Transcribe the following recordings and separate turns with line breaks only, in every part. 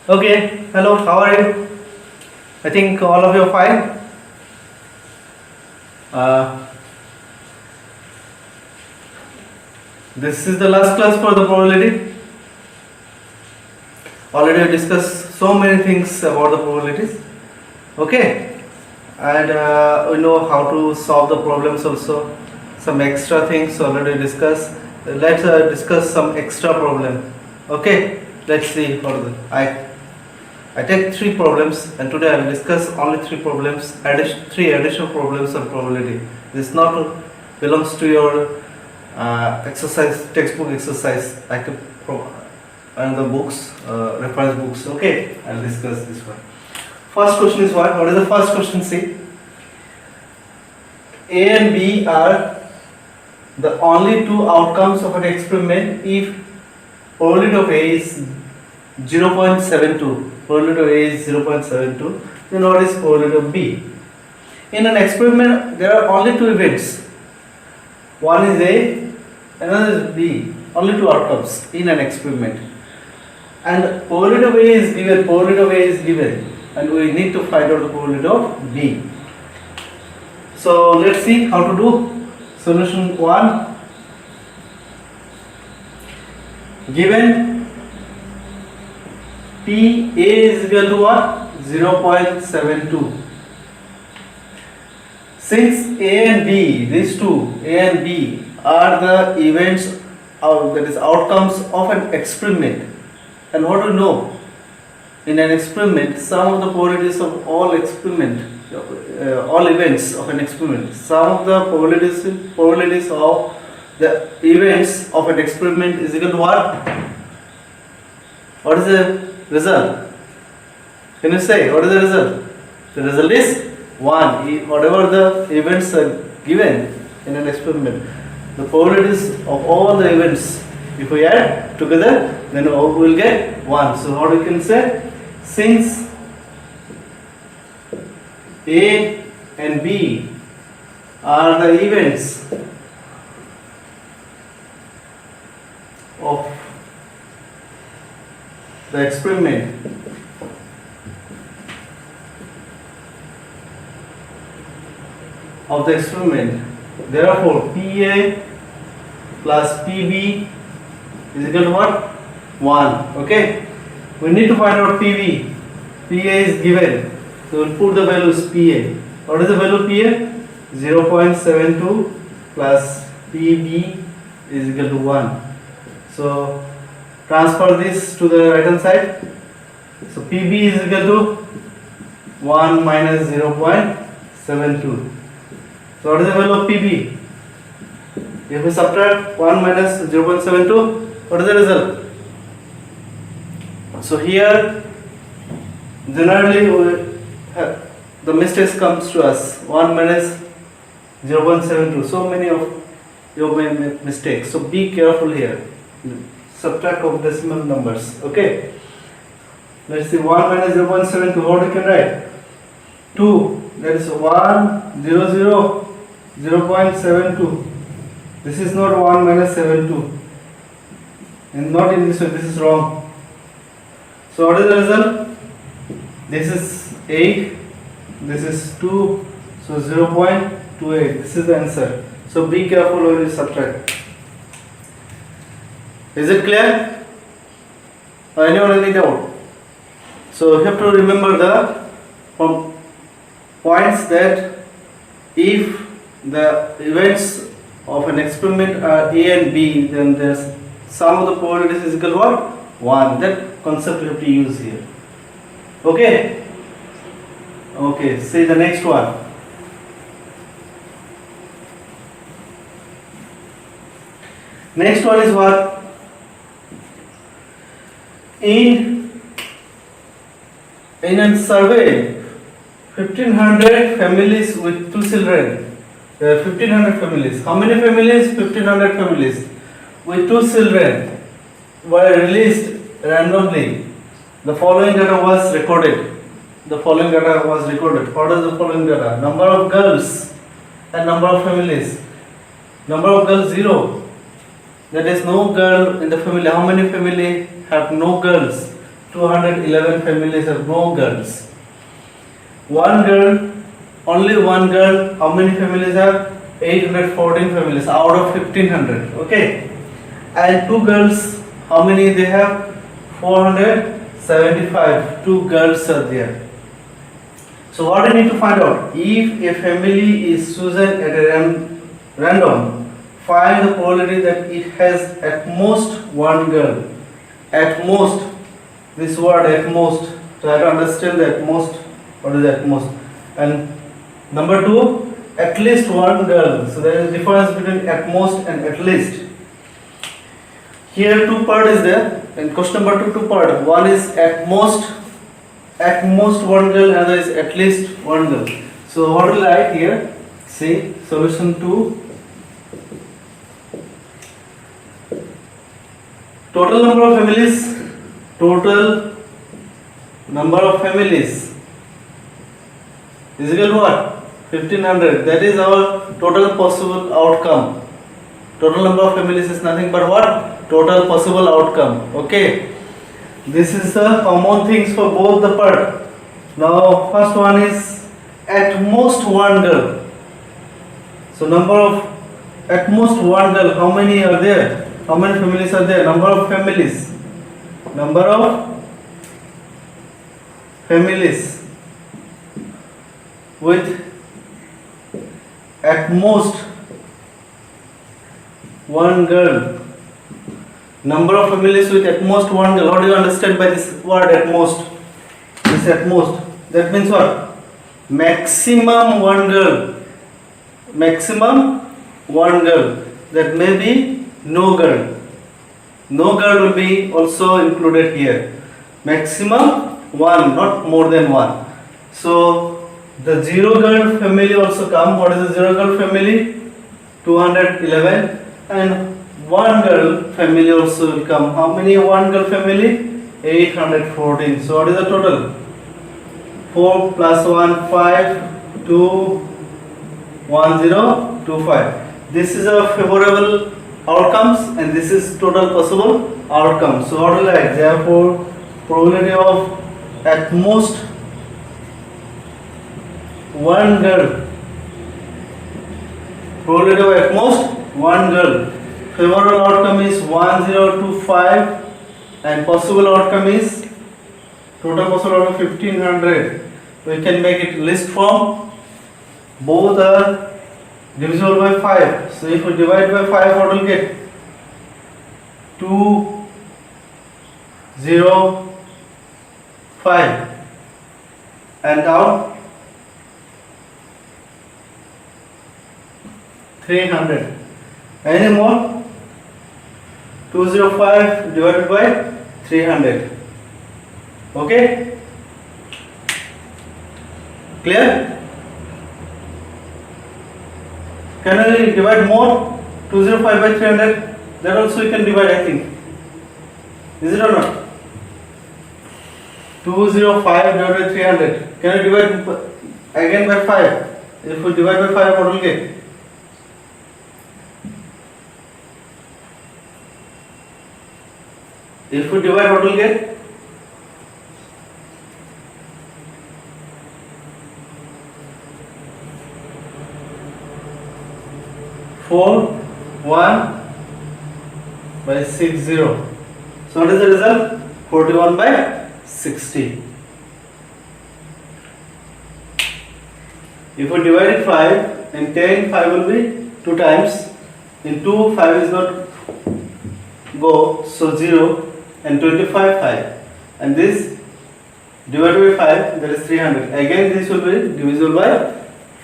Okay, hello, how are you? I think all of you are fine. Uh, this is the last class for the probability. Already we discussed so many things about the probabilities. Okay, and we know how to solve the problems also. Some extra things already discussed. Let's discuss some extra problem. Okay, let's see. I take three problems, and today I will discuss only three problems, three additional problems on probability. This not belongs to your exercise, textbook exercise. I can another books, reference books. Okay, I'll discuss this one. First question is what? What is the first question? See, A and B are the only two outcomes of an experiment if probability of A is 0.72. Probability of A is 0.72. Then what is probability of B? In an experiment, there are only two events. One is A, another is B. Only two outcomes in an experiment. And probability of A is given. Probability of A is given, and we need to find out the probability of B. So let's see how to do. Solution 1. Given P A is equal to what? 0.72. Since A and B, these two, A and B, are the events, that is outcomes of an experiment. And what do you know? In an experiment, some of the probabilities of all all events of an experiment, some of the probabilities of the events of an experiment is equal to what? What is the result? Can you say what is the result? The result is 1. Whatever the events are given in an experiment, the probabilities of all the events, if we add together, then we will get 1. So what we can say? Since A and B are the events of the experiment, therefore PA plus PB is equal to what? 1. Okay, we need to find out PB. PA is given, so we'll put the values PA. What is the value PA? 0.72 plus PB is equal to 1. So transfer this to the right hand side. So PB is equal to 1 minus 0.72. So what is the value of PB? If we subtract 1 minus 0.72, what is the result? So here generally the mistakes comes to us, 1 minus 0.72. So many of you may make mistakes. So be careful here. Subtract of decimal numbers. Okay. Let's see, 1 minus 0.72. What we can write? 2. That is 1 0 0 0.72. This is not 1 minus 72. And not in this way. This is wrong. So what is the result? This is 8. This is 2. So 0.28. This is the answer. So be careful when you subtract. Is it clear? Or anyone any doubt? So you have to remember the points that if the events of an experiment are A and B, then there's sum of the probabilities is equal to what? 1. That concept you have to use here. Okay? Okay, say the next one. Next one is what? In a survey, 1500 families with 2 children. There are 1500 families. How many families? 1500 families with 2 children were released randomly. The following data was recorded. What is the following data? Number of girls and number of families. Number of girls 0. There is no girl in the family. How many family have no girls? 211 families have no girls. One girl, only one girl, how many families have? 814 families out of 1500. Okay. And two girls, how many they have? 475. Two girls are there. So what I need to find out? If a family is chosen at a random, find the probability that it has at most one girl. At most, this word at most, try to understand the at most. What is at most? And number two, at least one girl. So there is a difference between at most and at least. Here two part is there, and question number two part. One is at most one girl, another is at least one girl. So what will I write here? See, solution 2. Total number of families is equal to what? 1500. That is our total possible outcome. Total number of families is nothing but what? Total possible outcome. Okay. This is the common things for both the part. Now first one is at most one girl. So number of at most one girl, how many are there? How many families are there? Number of families with at most one girl. Number of families with at most one girl. What do you understand by this word at most? This at most. That means what? Maximum one girl. Maximum one girl. That may be no girl. No girl will be also included here. Maximum one, not more than one. So the zero girl family also come. What is the zero girl family? 211. And one girl family also will come. How many one girl family? 814. So what is the total? 4 plus 1, 5, 2, 1, 0, 2, 5. This is a favorable outcomes and this is total possible outcomes. So what will I write? Therefore, probability of at most one girl. Probability of at most one girl. Favorable outcome is 1025 and possible outcome is total possible outcome 1500. We can make it list form. Both are divisible by 5. So if we divide by 5, what will get? 205 and down 300. Any more? 205 divided by 300. Okay? Clear? Can I divide more? 205 by 300? That also you can divide, I think. Is it or not? 205 divided by 300. Can I divide again by 5? If we divide by 5, what will get? If we divide, what will get? 41 by 60. So what is the result? 41 by 60. If we divide 5 and 10, 5 will be 2 times. In 2, 5 is not go, so 0 and 25, 5. And this divided by 5, that is 300. Again this will be divisible by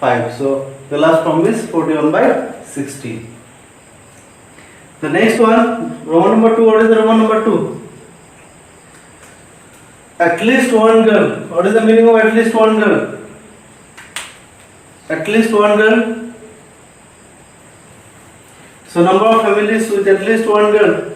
5. So the last form is 41 by 60. The next one, Roman number 2. What is the Roman number 2? At least one girl. What is the meaning of at least one girl? At least one girl. So number of families with at least one girl.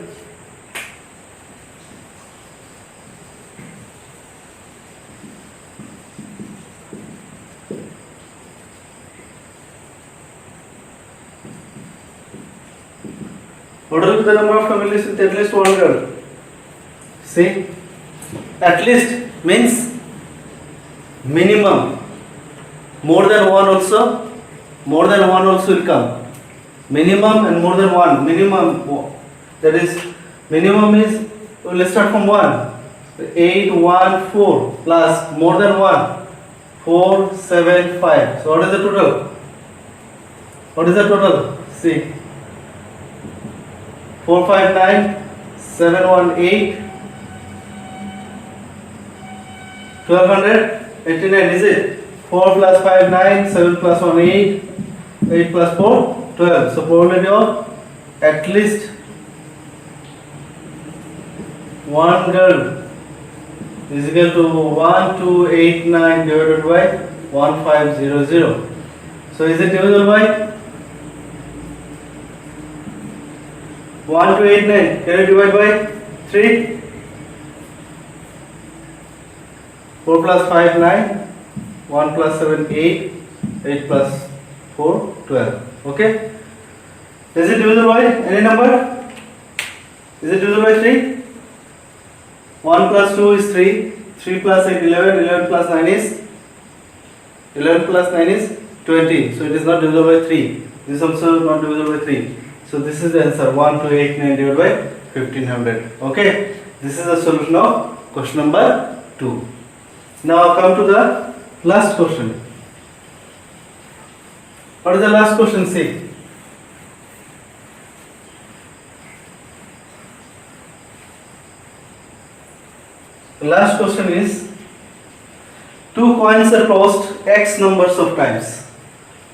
What will be the number of families with at least one girl? See? At least means minimum. More than one also will come. Minimum and more than one. Minimum, that is, minimum is, let's start from 1. 8, 1, 4 plus more than 1. 4, 7, 5. So what is the total? What is the total? See. 4, 5, 9, 7, 1, 8. 1289, is it? 4 plus 5, 9, 7 plus 1, 8. 8 plus 4, 12. So probability of at least one girl is equal to 1289 divided by 1500. So is it divisible by 1289? Can you divide by 3? 4 plus 5, 9. 1 plus 7, 8. 8 plus 4, 12. Okay? Is it divisible by any number? Is it divisible by 3? 1 plus 2 is 3. 3 plus 8, 11. 11 plus 9 is 20. So it is not divisible by 3. This is also not divisible by 3. So this is the answer, 1289 divided by 1500. Okay? This is the solution of question number 2. Now come to the last question. What is the last question? See. The last question is, two coins are tossed x numbers of times.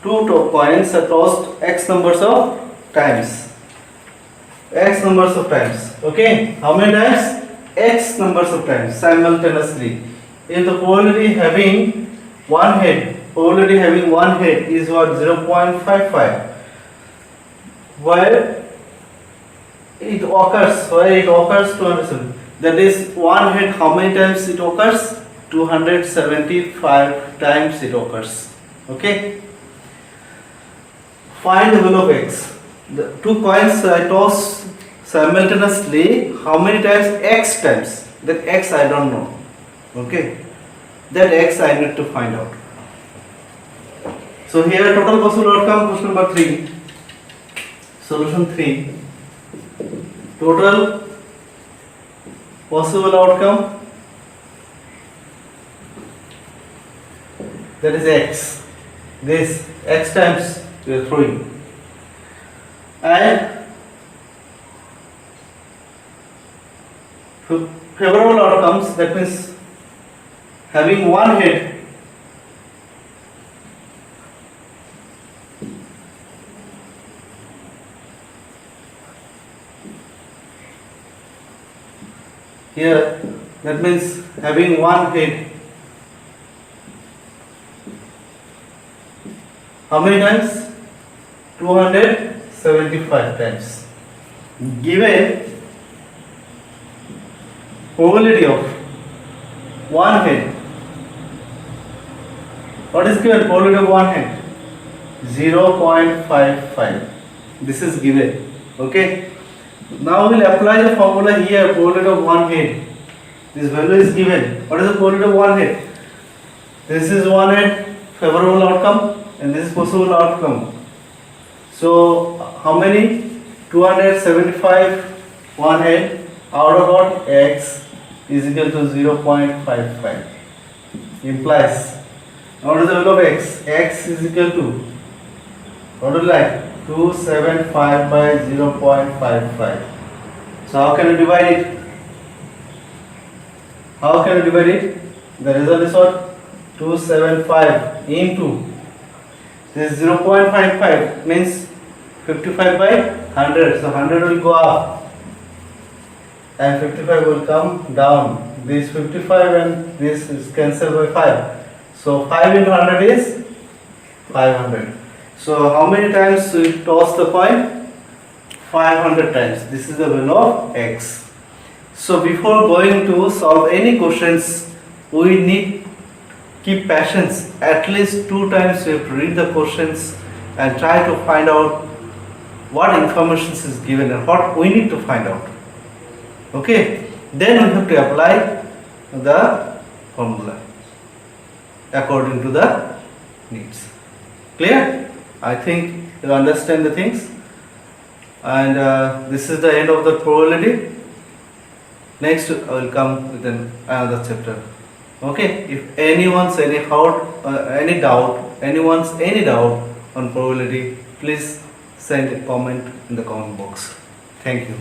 Two coins are tossed x numbers of times. X numbers of times. Okay? How many times? X numbers of times simultaneously. If the probability having one head is what? 0.55. Where it occurs 207. That is, one head, how many times it occurs? 275 times it occurs. Okay? Find the value of x. The two coins I toss simultaneously, how many times? X times. That x I don't know. Okay? That x I need to find out. So here total possible outcome, question number 3. Solution 3. Total possible outcome, that is x. This x times we are throwing. And favorable outcomes, that means having one head, here, that means having one head. How many times? 275 times. Given probability of one head. What is given? Probability of one head? 0.55. This is given. Okay? Now we will apply the formula here, probability of one head. This value is given. What is the probability of one head? This is one head, favorable outcome, and this is possible outcome. So how many? 275 one head out of what? X is equal to 0.55. Implies, what is the value of x? X is equal to, what do you like? 275 by 0.55. So how can you divide it? How can you divide it? The result is what? 275 into this 0.55 means 55 by 100. So 100 will go up and 55 will come down. This 55 and this is cancelled by 5. So 5 into 100 is 500. So how many times we toss the coin? 500 times. This is the value of x. So before going to solve any questions, we need keep patience. At least 2 times we have to read the questions and try to find out what information is given and what we need to find out. Okay? Then we have to apply the formula according to the needs. Clear? I think you understand the things. And this is the end of the probability. Next I will come with another chapter. Okay, if anyone's any doubt on probability, please send a comment in the comment box. Thank you.